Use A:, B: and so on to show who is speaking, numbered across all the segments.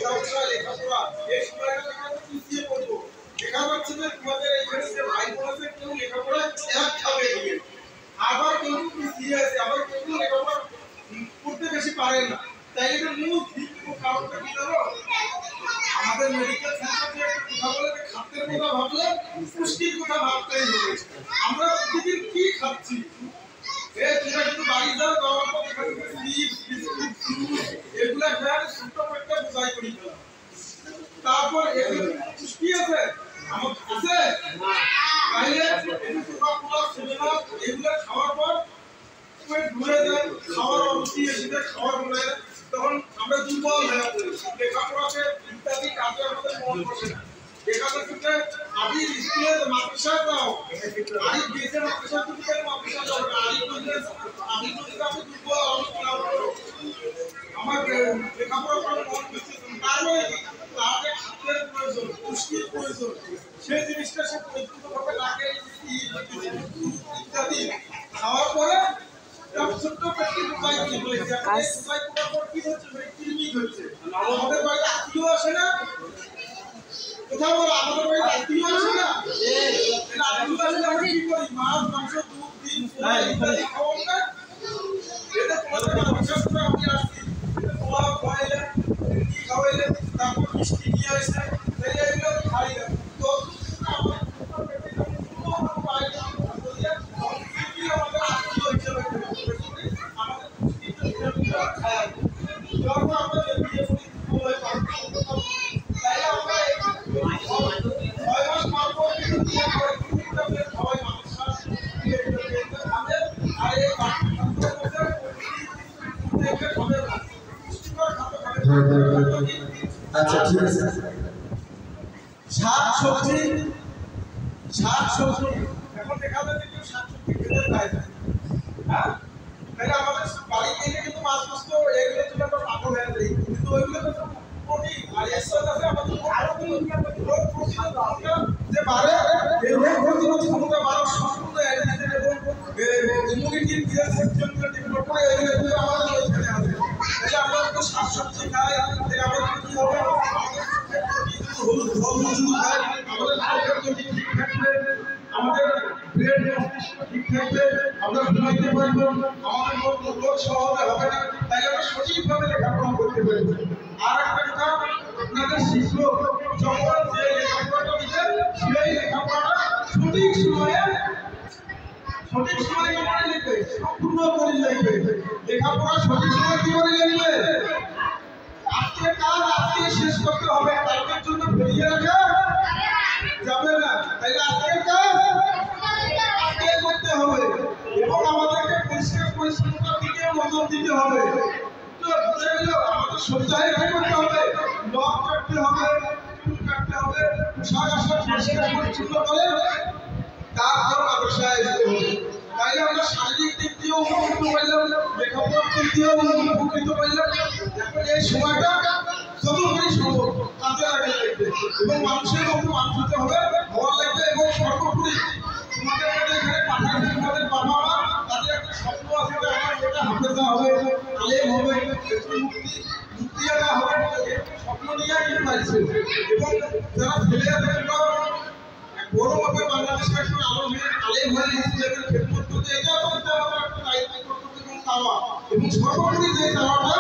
A: ব্যবসা লেখাপড়া এই সময়টা আমরা পিছিয়ে পড়বো। দেখা যাচ্ছে যে তোমাদের এইখানে যে ভাই বোন আছে কেউ লেখাপড়া এক খাবে দিয়ে, আবার কেউ পিছিয়ে আছে, আবার কেউ লেখাপড়া করতে বেশি পারে না। তাই এটা মূল কারণটা কি জানো? আমাদের মেডিকেল সেন্টারে একটা কথা বলে যে খাদ্যের কথা ভাবলে পুষ্টির কথা ভাবতেই হবে। আমরা প্রতিদিন কি খাচ্ছি? তোমরা কিন্তু বাড়ি যাও, যাওয়ার পর এখানে চিপস বিস্কুট জুস এগুলা খেয়ে ছোট্ট পেটটা বোঝাই করি ফেলা। তারপর এগুলো পুষ্টি আছে আমার আছে তাইলে কোকা-কোলা সোডা এগুলো খাওয়ার পর পেট ভরে যায়, খাওয়ার অরুচি এসে যায়, খাওয়ার ভরে যায়, তখন আমরা দুর্বল হয়ে পড়ি। লেখাপড়াতে ইত্যাদি কাজে আমাদের মন বসে না। দেখা যাচ্ছে যে আপনি স্কুলে মাদ্রাসায় যাও, আরি বেঁচে মাদ্রাসা থেকে মাদ্রাসা যাও না, আরি বললে আমি দুর্বল আমার লেখাপড়া করার মন বসে। তারপরে তাকে খাদ্যের প্রয়োজন, পুষ্টির প্রয়োজন, সেই জিনিসটা সে পরিপূর্ণভাবে লাগে ইত্যাদি খাওয়ার পরে ছোট্ট পেটকে উপায় কি বলেছে, উপায় করার পর কি হচ্ছে, কৃমি হচ্ছে। আমাদের বাড়িতে আত্মীয় আসে না, কোথাও বলো আমাদের বাড়িতে আত্মীয় আসে না, আত্মীয় আসলে আমরা কি করি? মাছ, মাংস, দুধ, ডিম ইত্যাদি খাওয়াবো না। এটা তোমাদের বিশ্বাস করে আমি আসছি, পোলা খাওয়াইলে, কি খাওয়াইলে, তারপর মিষ্টি নিয়ে আসে, তাই এগুলো খাই না। তো আমাদের আত্মীয় হিসেবে আমাদের পুষ্টিটা খায়। যখন আমরা বিয়ে করি তাই আমরা 6 মাস পর পর কিন্তু বিয়ে করে সবাই মানুষ
B: আচ্ছা ঠিক আছে।
A: শাক সবজি এখন দেখা যায় যে কেউ শাক সবজি খেতে চায় না। হ্যাঁ, তাহলে আমাদের বাড়ি থেকে কিন্তু মাছ মাছ তো এগুলো জন্য আমরা পাগল হয়ে যাই, কিন্তু ওইগুলো তো প্রোটিন আর এক্সট্রা আছে আমাদের রোগ প্রতিরোধ যে বাড়ে, এই রোগ প্রতিরোধ ক্ষমতা বাড়ার সম্পূর্ণ অ্যাডভান্টেজ এবং ইমিউনিটি সিস্টেমকে ডেভেলপ করে এগুলো আমাদের ওইখানে আছে। তাহলে আমরা তো শাক সবজি খাই, তাহলে আমাদের কি হবে? হলুদ খাই, আমাদের ঠিক থাকবে, আমাদের ব্রেন মস্তিষ্ক ঠিক থাকবে, আমরা ঘুমাইতে পারবো, আমাদের রোগ সহজে হবে না। তাই আমরা সঠিকভাবে লেখাপড়া করতে পারবো। আর একটা কথা আপনাদের শিশু যখন যে লেখাপড়াটা দিবে সেই লেখাপড়াটা সঠিক সময়ে কি করে লিখবে? সম্পূর্ণ করে লিখবে। লেখাপড়া সঠিক সময় কি করে লিখবে? আজকে কাজ আজকে শেষ করতে হবে, কালকের জন্য ফেরিয়ে রাখা যাবে না। তাইলে আজকের কাজ আজকে করতে হবে এবং আমাদেরকে পরিষ্কার পরিচ্ছন্নতার দিকে নজর দিতে হবে। তো বুঝে গেল আমাদের সপ্তাহে কি করতে হবে? নখ কাটতে হবে, চুল কাটতে হবে, পোশাক আশাক পরিষ্কার পরিচ্ছন্ন করে তারপর মাদ্রাসায় আসতে হবে। তাইলে আমরা শারীরিক দিক দিয়েও উপকৃত পাইলাম, লেখাপড়ার দিক দিয়েও উপকৃত পাইলাম। এখন এই সময়টা যতখানি সম্ভব কাজে লাগে লাগবে এবং মানুষের মতো মানুষ হতে হবে, হওয়ার লাগবে। এবং সর্বোপরি তোমাদের মধ্যে এখানে পাঠাচ্ছি তোমাদের বাবা মা, তাদের একটা স্বপ্ন আছে যে আমার এটা হাফেজা হবে, আলেম হবে, মুফতিয়ানা হবে, স্বপ্ন নিয়ে কিন্তু পাইছে। এবং যারা ছেলে আছে বড় ভাবে বাংলাদেশের একজন আলেম হয়ে ইসলামের খেদমত করতে, এটা আমাদের একটা দায়িত্ব কর্তব্য এবং চাওয়া। এবং সর্বোপরি যে চাওয়াটা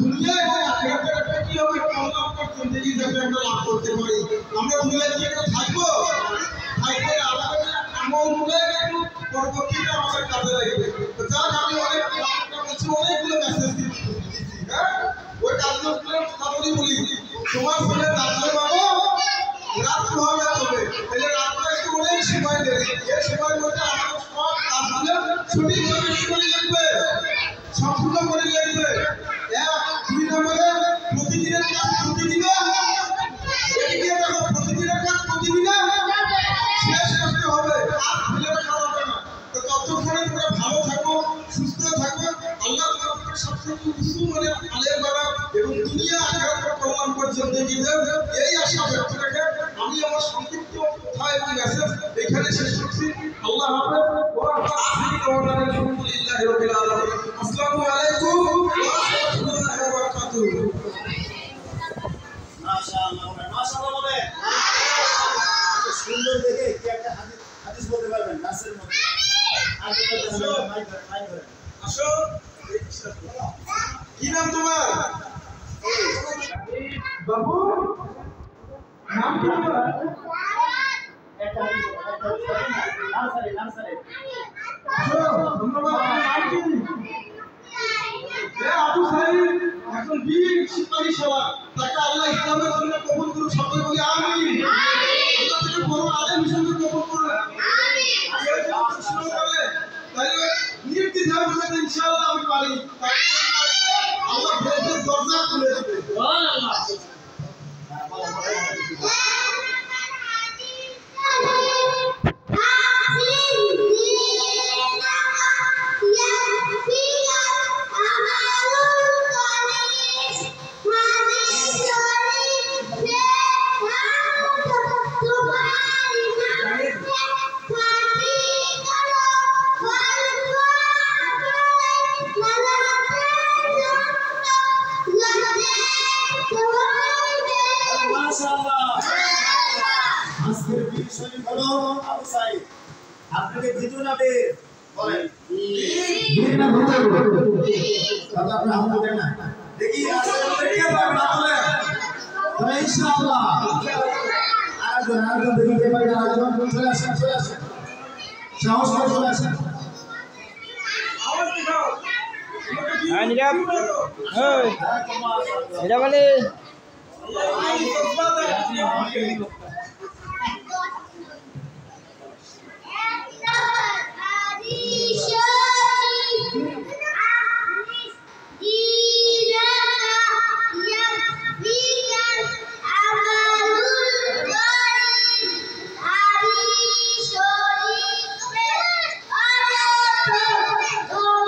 A: দুনিয়া এবং আখিরাতের একটা কি হবে, কল্যাণকর জিন্দেগি যাতে আমরা লাভ করতে পারি। আমরা দুনিয়ায় কি একটা থাকবো আমাদের আমলগুলো একটু পরবর্তীতে আমাদের কাজে লাগবে। তো যাক আমি অনেকগুলো মেসেজ দিচ্ছি, হ্যাঁ ওই কাজগুলোর কথা বলি তোমার ফোনে কাজলে পাবো রাত হবে তবে তাহলে রাতটা একটু অনেক সময় দেরি, এই সময়ের মধ্যে আমাদের সব কাজগুলো সঠিকভাবে করে লিখবে, সম্পূর্ণ করে লিখবে। 1 2 নম্বরে প্রতিদিনের কাজ প্রতিদিনে এগিয়ে যাবো, প্রতিদিনের কাজ প্রতিদিনে শেষ করতে হবে, আর ফেলে রাখা যাবে না। তো ততক্ষণে তোমরা ভালো থাকো, সুস্থ থাকো, আল্লাহ তোমাদের সবচেয়ে উঁচু মানে আলেম বাবা এবং দুনিয়া আখিরাতের কল্যাণ পর্যন্ত জিন্দে, এই আশা ব্যক্ত রেখে আমি আমার সংক্ষিপ্ত কথা এবং মেসেজ এখানে শেষ করছি। আল্লাহ হাফেজ। আলহামদুলিল্লাহি রাব্বিল আলামিন। আসসালামু আলাইকুম ওয়া রাহমাতুল্লাহি ওয়া বারাকাতুহু।
B: ক্লাসের মধ্যে
A: আসো কি নাম তোমার বাবু নাম কি তোমার আসো ধন্যবাদ নাম কি আবু সাইদ এখন বীর সিপাহী সভা তাকে আল্লাহ ইসলামের জন্য কবুল করুন সকলে বলি আমিন আল্লাহ থেকে বড় আলেম হিসেবে কবুল করুন তাই নির্দ্বিধায় বলে ইনশাআল্লাহ আমি পারি আল্লাহ ভেতরের দরজা খুলে দেবে
B: আজকের বিষয় হলো আবু সাইদ আপনাকে ভিতু না বের বলেন ভিতু না ভিতু তাহলে আপনি হাত দেন না দেখি আসলে কে পারবে না বলে তবে ইনশাআল্লাহ আরেকজন দেখি কে পারবে আরেকজন চলে আসেন সাহস করে চলে আসেন
A: আওয়াজ দিও
C: হ্যাঁ নীরব এটা বলে